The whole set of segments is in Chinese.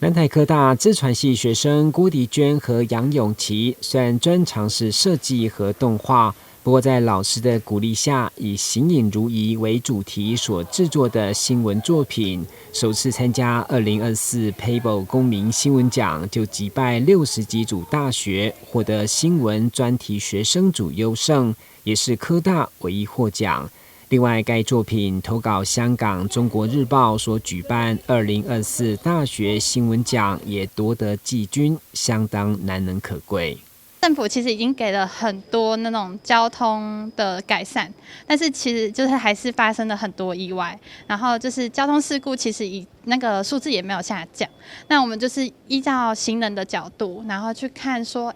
南台科大资传系学生郭迪娟和杨永琪虽然专长是设计和动画，不过在老师的鼓励下，以形影如遗为主题所制作的新闻作品，首次参加2024 PABLE 公民新闻奖，就击败60几组大学，获得新闻专题学生组优胜，也是科大唯一获奖。另外，该作品投稿香港《中国日报》所举办2024大学新闻奖，也夺得季军，相当难能可贵。政府其实已经给了很多那种交通的改善，但是其实就是还是发生了很多意外，然后就是交通事故其实以那个数字也没有下降。那我们就是依照行人的角度，然后去看说，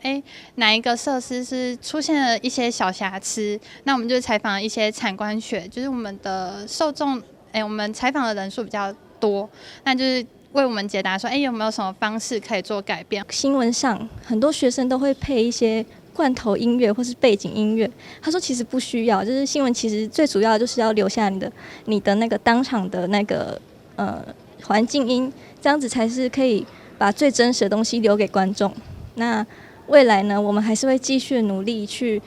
哪一个设施是出现了一些小瑕疵，那我们就采访了一些产官学，就是我们的受众，我们采访的人数比较多，那就是为我们解答说，有没有什么方式可以做改变？新闻上很多学生都会配一些罐头音乐或是背景音乐，他说其实不需要，就是新闻其实最主要就是要留下你的那个当场的那个环境音，这样子才是可以把最真实的东西留给观众。那未来呢，我们还是会继续努力去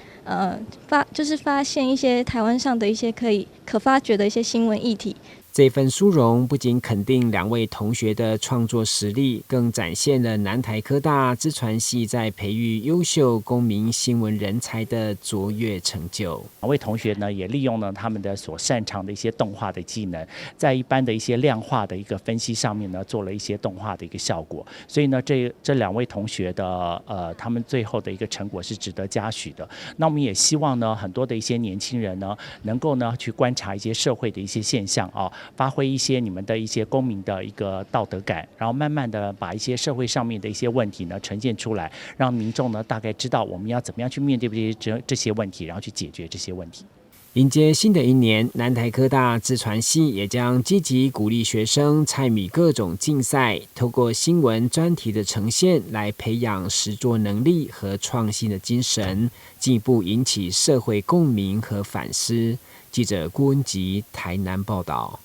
发现一些台湾上的一些可发掘的一些新闻议题。这份殊荣不仅肯定2位同学的创作实力，更展现了南台科大资传系在培育优秀公民新闻人才的卓越成就。2位同学呢，也利用了他们的所擅长的一些动画的技能，在一般的一些量化的一个分析上面呢，做了一些动画的一个效果。所以呢，这2位同学的他们最后的一个成果是值得嘉许的。那我们也希望呢，很多的一些年轻人呢，能够呢去观察一些社会的一些现象啊。发挥一些你们的一些公民的一个道德感，然后慢慢的把一些社会上面的一些问题呢呈现出来，让民众呢大概知道我们要怎么样去面对这些问题，然后去解决这些问题。迎接新的一年，南台科大资传系也将积极鼓励学生参与各种竞赛，透过新闻专题的呈现来培养实作能力和创新的精神，进一步引起社会共鸣和反思。记者郭文吉台南报道。